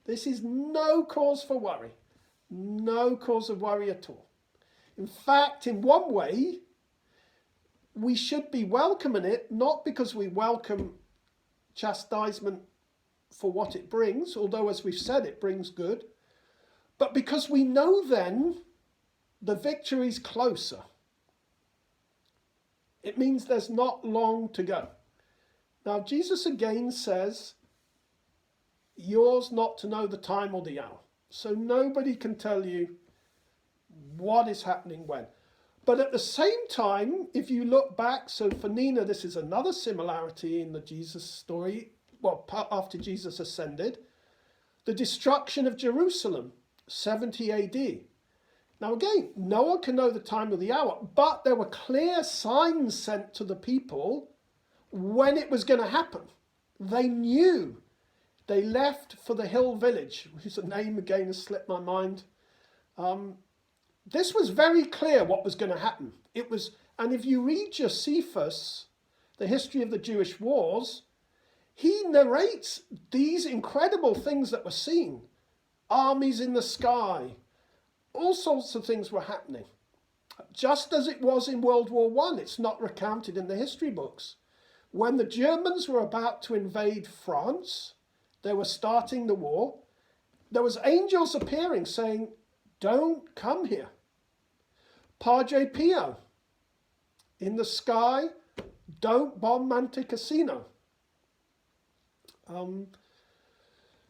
Speaker 1: This is no cause for worry. No cause of worry at all. In fact, in one way, we should be welcoming it, not because we welcome chastisement for what it brings, although as we've said, it brings good, but because we know then the victory's closer. It means there's not long to go. Now, Jesus again says, yours not to know the time or the hour. So nobody can tell you what is happening when. But at the same time, if you look back, so for Nina, this is another similarity in the Jesus story, well, after Jesus ascended, the destruction of Jerusalem, 70 AD. Now again, no one can know the time or the hour, but there were clear signs sent to the people when it was going to happen. They knew. They left for the hill village, whose name again has slipped my mind. This was very clear what was going to happen. It was, and if you read Josephus, the history of the Jewish wars, he narrates these incredible things that were seen. Armies in the sky, all sorts of things were happening. Just as it was in World War I, it's not recounted in the history books. When the Germans were about to invade France, they were starting the war, there was angels appearing saying, don't come here. Padre Pio, in the sky, don't bomb Monte Cassino.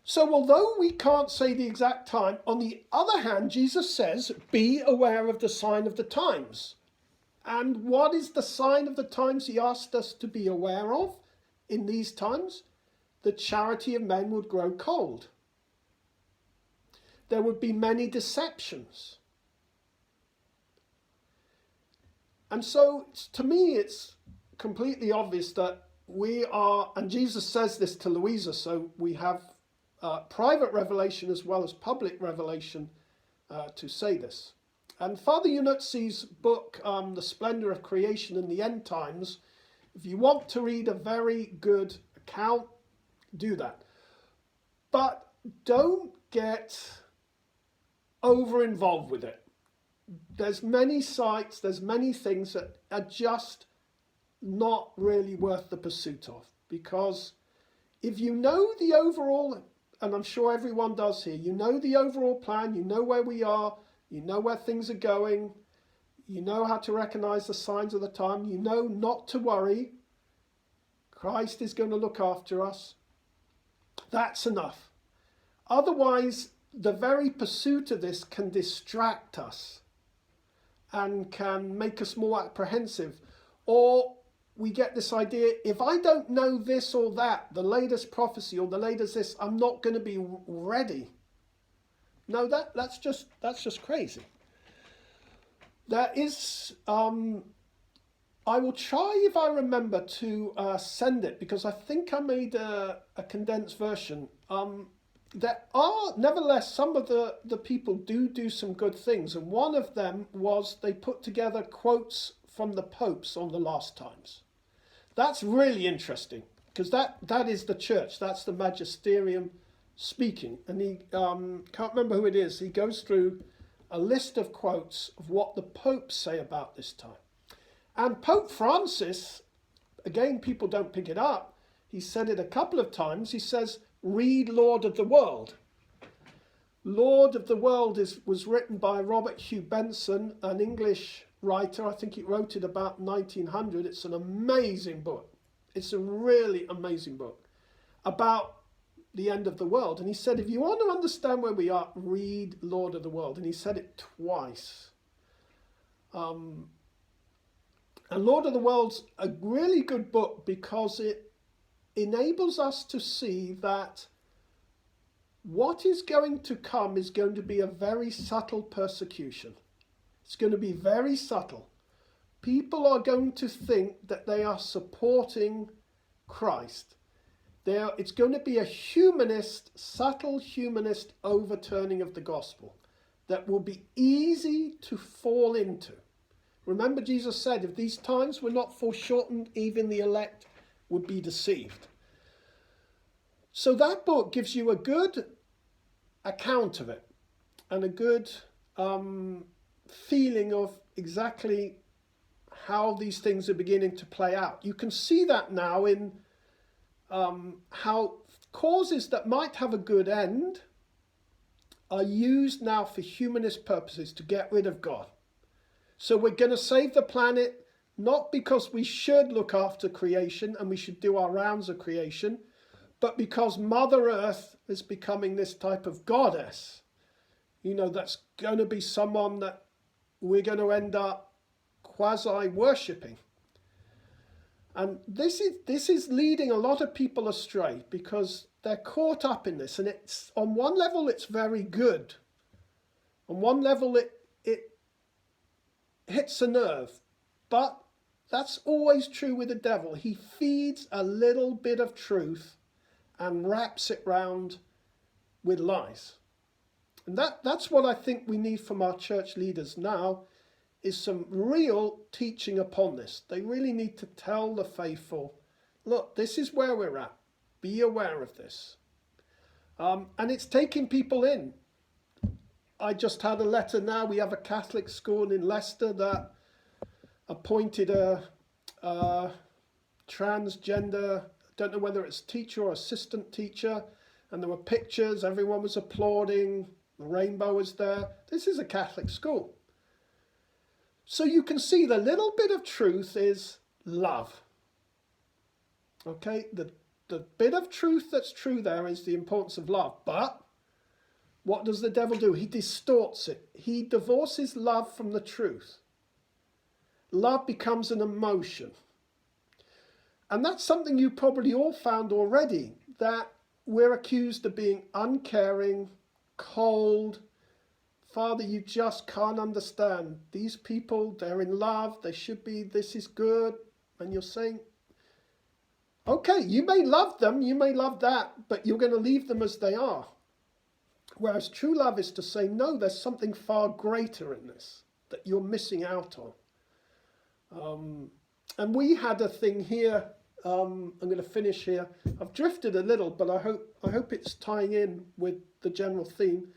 Speaker 1: So although we can't say the exact time, on the other hand, Jesus says, be aware of the sign of the times. And what is the sign of the times he asked us to be aware of in these times? The charity of men would grow cold. There would be many deceptions. And so, to me, it's completely obvious that we are, and Jesus says this to Louisa, so we have private revelation as well as public revelation to say this. And Father Unutzi's book, The Splendor of Creation in the End Times, if you want to read a very good account, do that. But don't get over involved with it. There's many sites, there's many things that are just not really worth the pursuit of. Because if you know the overall, and I'm sure everyone does here, you know the overall plan, you know where we are, you know where things are going, you know how to recognize the signs of the time, you know not to worry, Christ is going to look after us, that's enough. Otherwise, the very pursuit of this can distract us and can make us more apprehensive. Or we get this idea, if I don't know this or that, the latest prophecy or the latest this, I'm not going to be ready. No, that's just crazy. There is, I will try, if I remember, to send it, because I think I made a condensed version. There are, nevertheless, some of the people do some good things. And one of them was they put together quotes from the popes on the last times. That's really interesting, because that is the church. That's the magisterium speaking. And he, can't remember who it is, he goes through a list of quotes of what the popes say about this time. And Pope Francis, again, people don't pick it up. He said it a couple of times. He says, read Lord of the World. Lord of the World was written by Robert Hugh Benson, an English writer. I think he wrote it about 1900. It's an amazing book. It's a really amazing book about the end of the world. And he said, if you want to understand where we are, read Lord of the World. And he said it twice. And Lord of the World's a really good book because it enables us to see that what is going to come is going to be a very subtle persecution. It's going to be very subtle. People are going to think that they are supporting Christ. It's going to be a humanist, subtle humanist overturning of the gospel that will be easy to fall into. Remember, Jesus said, if these times were not foreshortened, even the elect would be deceived. So that book gives you a good account of it and a good feeling of exactly how these things are beginning to play out. You can see that now in how causes that might have a good end are used now for humanist purposes to get rid of God. So we're going to save the planet, not because we should look after creation and we should do our rounds of creation, but because Mother Earth is becoming this type of goddess. You know, that's going to be someone that we're going to end up quasi-worshipping. And this is leading a lot of people astray because they're caught up in this. And it's on one level, it's very good. On one level, it hits a nerve. But that's always true with the devil. He feeds a little bit of truth and wraps it round with lies. And that's what I think we need from our church leaders now, is some real teaching upon this. They really need to tell the faithful, look, this is where we're at. Be aware of this. And it's taking people in. I just had a letter now. We have a Catholic school in Leicester that appointed a transgender, don't know whether it's teacher or assistant teacher, and there were pictures, everyone was applauding, the rainbow was there. This is a Catholic school. So you can see the little bit of truth is love. Okay, the bit of truth that's true there is the importance of love. But what does the devil do? He distorts it. He divorces love from the truth. Love becomes an emotion. And that's something you probably all found already, that we're accused of being uncaring, cold. Father, you just can't understand. These people, they're in love. They should be, this is good. And you're saying, okay, you may love them, you may love that, but you're going to leave them as they are. Whereas true love is to say, no, there's something far greater in this that you're missing out on. And we had a thing here. I'm going to finish here. I've drifted a little, but I hope it's tying in with the general theme.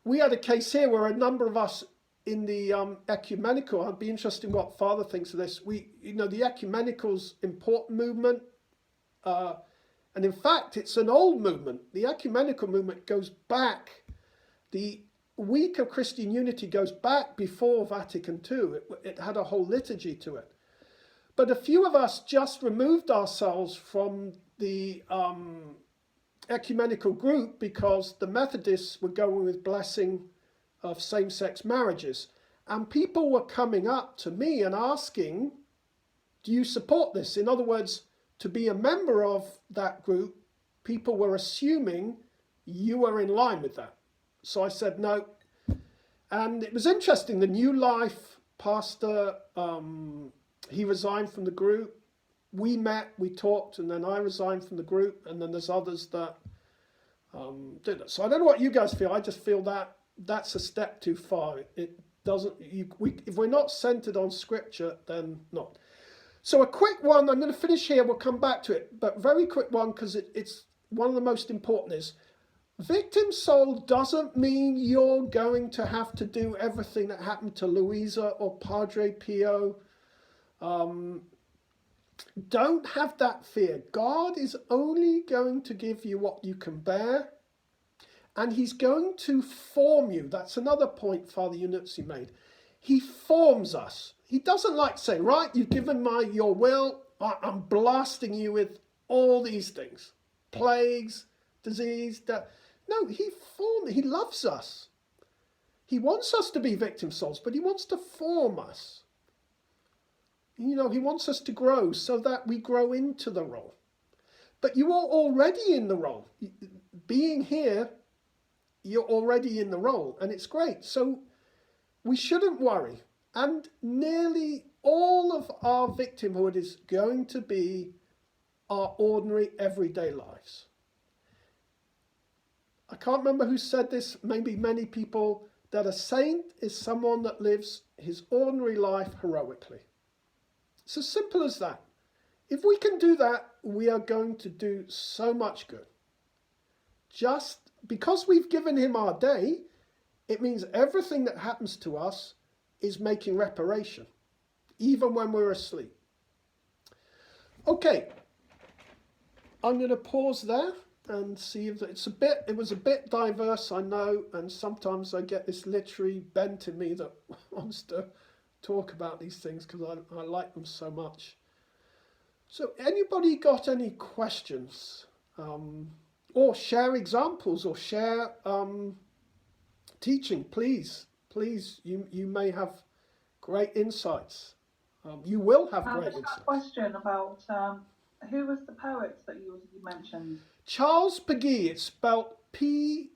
Speaker 1: We had a case here where a number of us in the ecumenical, I'd be interested in what Father thinks of this. The ecumenical's important movement, and in fact, it's an old movement. The ecumenical movement goes back. The week of Christian unity goes back before Vatican II. It had a whole liturgy to it. But a few of us just removed ourselves from the ecumenical group because the Methodists were going with blessing of same-sex marriages. And people were coming up to me and asking, do you support this? In other words, to be a member of that group, people were assuming you were in line with that. So I said no. And it was interesting. The New Life pastor, he resigned from the group. We met, we talked, and then I resigned from the group. And then there's others that did it. So I don't know what you guys feel. I just feel that that's a step too far. It doesn't. If we're not centered on Scripture, then not. So a quick one. I'm going to finish here. We'll come back to it, but very quick one because it's one of the most important. Is victim soul doesn't mean you're going to have to do everything that happened to Louisa or Padre Pio. Don't have that fear. God is only going to give you what you can bear, and he's going to form you. That's another point Father Yunitsi made. He forms us. He doesn't like say, right, you've given your will, I'm blasting you with all these things. Plagues, disease, death. No, he loves us. He wants us to be victim souls, but he wants to form us. He wants us to grow so that we grow into the role. But you are already in the role. Being here, you're already in the role, and it's great. So we shouldn't worry. And nearly all of our victimhood is going to be our ordinary everyday lives. I can't remember who said this, maybe many people, that a saint is someone that lives his ordinary life heroically. It's as simple as that. If we can do that, we are going to do so much good. Just because we've given him our day, it means everything that happens to us is making reparation, even when we're asleep. Okay, I'm going to pause there and see if it was a bit diverse, I know, and sometimes I get this literary bent in me that wants to talk about these things because I like them so much. So anybody got any questions? Or share examples or share teaching, please. Please, you may have great insights. You will have great insights.
Speaker 3: Just a question about who was the poet that you mentioned?
Speaker 1: Charles Peguy. It's spelled Peguy.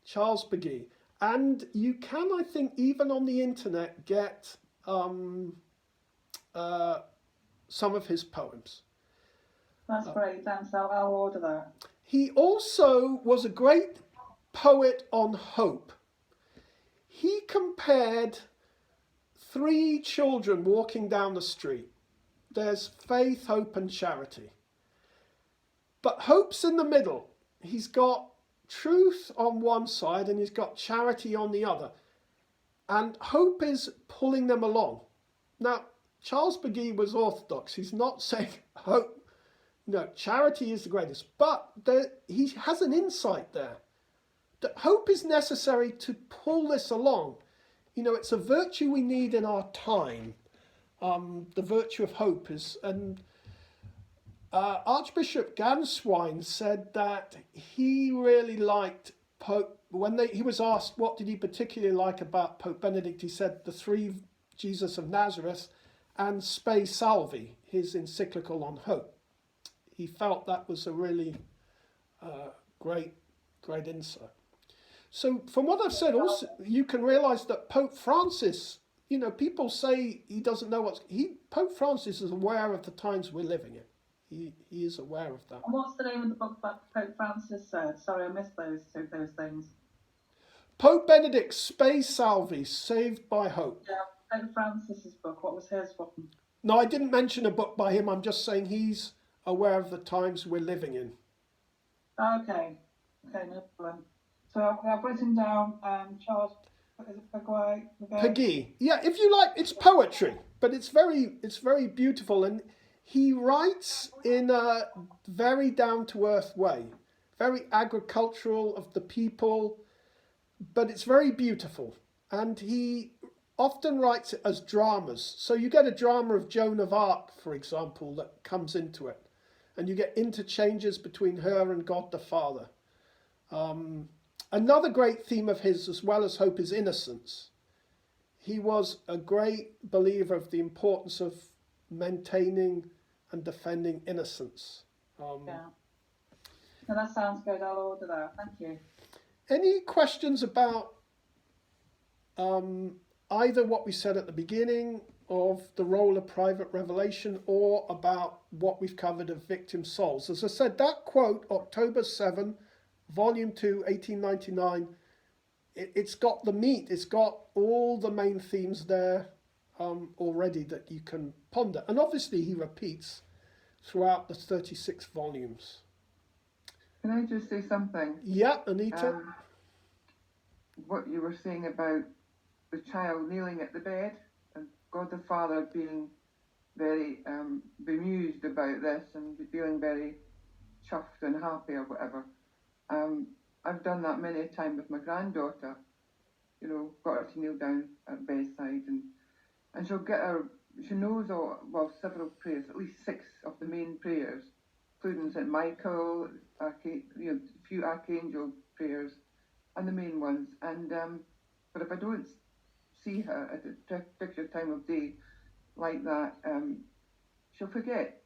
Speaker 1: Charles Peguy. And you can, I think, even on the internet, get some of his poems.
Speaker 3: That's great, thanks. I'll order that.
Speaker 1: He also was a great poet on hope. He compared 3 children walking down the street. There's faith, hope, and charity. But hope's in the middle. He's got truth on one side and he's got charity on the other. And hope is pulling them along. Now, Charles Peguy was orthodox. He's not saying hope. No, charity is the greatest. But he has an insight there. That hope is necessary to pull this along. You know, it's a virtue we need in our time. The virtue of hope is... And Archbishop Ganswein said that he really liked Pope... When he was asked what did he particularly like about Pope Benedict, he said the 3 Jesus of Nazareth and Spe Salvi, his encyclical on hope. He felt that was a really great insight. So from what I've said, also you can realise that Pope Francis, you know, people say he doesn't know Pope Francis is aware of the times we're living in. He is aware of that.
Speaker 3: And what's the name of the book that Pope Francis said? Sorry, I missed those things.
Speaker 1: Pope Benedict, Spe Salvi, Saved by Hope.
Speaker 3: Yeah, Pope Francis's book. What was his one?
Speaker 1: No, I didn't mention a book by him. I'm just saying he's aware of the times we're living in.
Speaker 3: Okay, no problem. So I've written down Charles, is it Peguy?
Speaker 1: Peguy. Yeah, if you like, it's poetry, but it's very beautiful, and he writes in a very down-to-earth way, very agricultural of the people, but it's very beautiful. And he often writes it as dramas. So you get a drama of Joan of Arc, for example, that comes into it. And you get interchanges between her and God the Father. Another great theme of his, as well as hope, is innocence. He was a great believer of the importance of maintaining and defending innocence.
Speaker 3: Yeah. No, that sounds good. I'll order that. Thank you.
Speaker 1: Any questions about either what we said at the beginning of the role of private revelation or about what we've covered of victim souls? As I said, that quote, October 7, Volume 2, 1899, it's got the meat, it's got all the main themes there already that you can ponder. And obviously he repeats throughout the 36 volumes.
Speaker 4: Can I just say something?
Speaker 1: Yeah, Anita?
Speaker 4: What you were saying about the child kneeling at the bed and God the Father being very bemused about this and feeling very chuffed and happy or whatever. I've done that many a time with my granddaughter. You know, got her to kneel down at bedside and she'll get her, she knows several prayers, at least 6 of the main prayers, including St. Michael, a few Archangel prayers, and the main ones. And but if I don't see her at a particular time of day like that, she'll forget.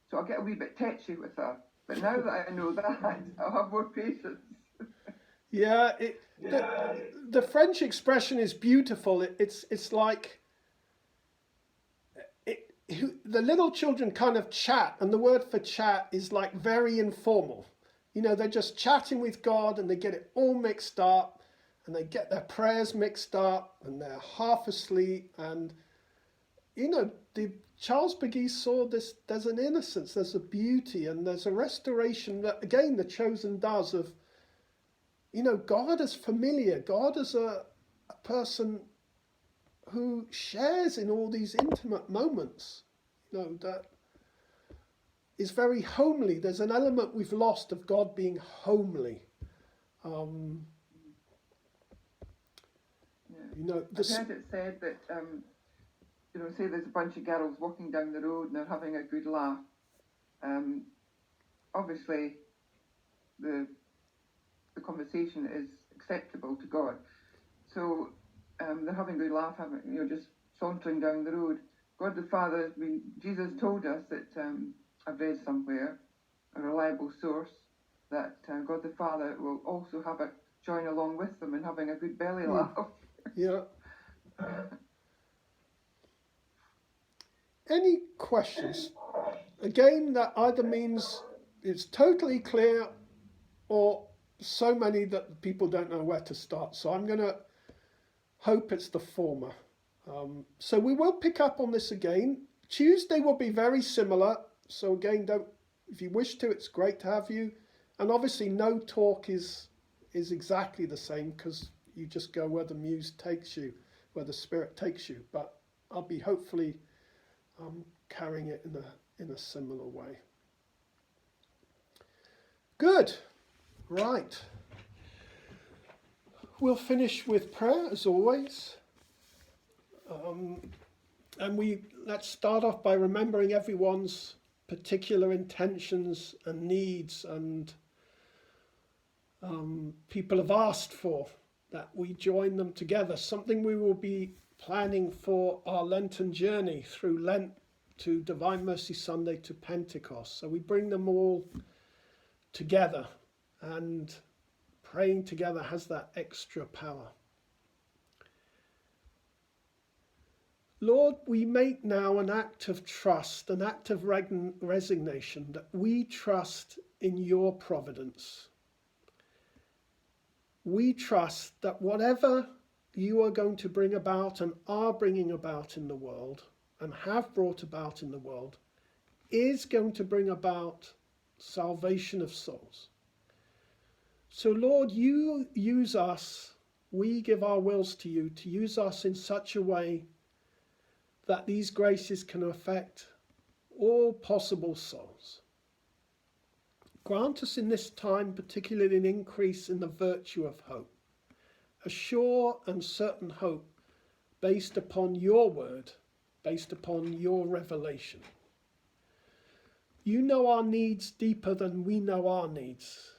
Speaker 4: So I'll get a wee bit tetchy with her. But now that I know that, I'll have more patience.
Speaker 1: Yeah, the French expression is beautiful. It's like the little children kind of chat, and the word for chat is like very informal. You know, they're just chatting with God and they get it all mixed up and they get their prayers mixed up and they're half asleep. And, you know, Charles Begee saw this, there's an innocence, there's a beauty, and there's a restoration that, again, the Chosen does of, you know, God as familiar, God as a person who shares in all these intimate moments, you know, that is very homely. There's an element we've lost of God being homely. You know,
Speaker 4: I've heard it said that, you know, say there's a bunch of girls walking down the road and they're having a good laugh. Obviously, the conversation is acceptable to God. So they're having a good laugh, you know, just sauntering down the road. God the Father, Jesus told us that, I've read somewhere, a reliable source, that God the Father will also have it join along with them in having a good belly laugh.
Speaker 1: Yeah. Any questions? Again, that either means it's totally clear or so many that people don't know where to start. So I'm going to hope it's the former. So we will pick up on this again. Tuesday will be very similar. So again, if you wish to, it's great to have you. And obviously no talk is exactly the same, because you just go where the muse takes you, where the Spirit takes you. But I'll be hopefully carrying it in a similar way. Good. Right. We'll finish with prayer as always. And let's start off by remembering everyone's particular intentions and needs, and people have asked for that we join them together. Something we will be planning for our Lenten journey through Lent to Divine Mercy Sunday to Pentecost. So we bring them all together, and praying together has that extra power. Lord, we make now an act of trust, an act of resignation, that we trust in your providence. We trust that whatever you are going to bring about and are bringing about in the world, and have brought about in the world, is going to bring about salvation of souls. So Lord, you use us, we give our wills to you, to use us in such a way that these graces can affect all possible souls. Grant us in this time particularly an increase in the virtue of hope, a sure and certain hope based upon your word, based upon your revelation. You know our needs deeper than we know our needs.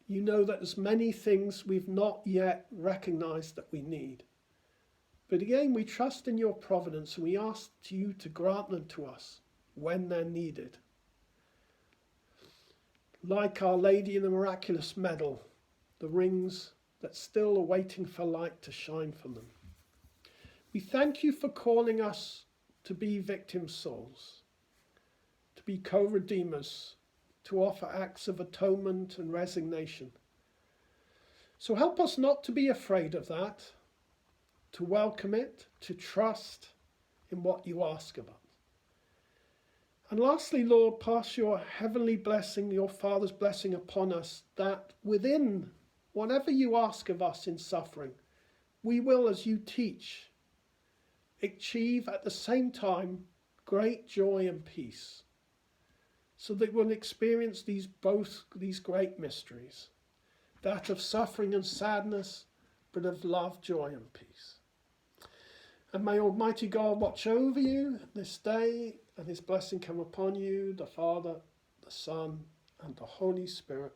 Speaker 1: You know that there's many things we've not yet recognized that we need. But again, we trust in your providence, and we ask you to grant them to us when they're needed. Like Our Lady in the miraculous medal, the rings that still are waiting for light to shine from them. We thank you for calling us to be victim souls, to be co-redeemers, to offer acts of atonement and resignation. So help us not to be afraid of that, to welcome it, to trust in what you ask of us. And lastly, Lord, pass your heavenly blessing, your Father's blessing upon us, that within whatever you ask of us in suffering, we will, as you teach, achieve at the same time great joy and peace, so that we'll experience both these great mysteries, that of suffering and sadness, but of love, joy and peace. And may Almighty God watch over you this day, and his blessing come upon you, the Father, the Son, and the Holy Spirit.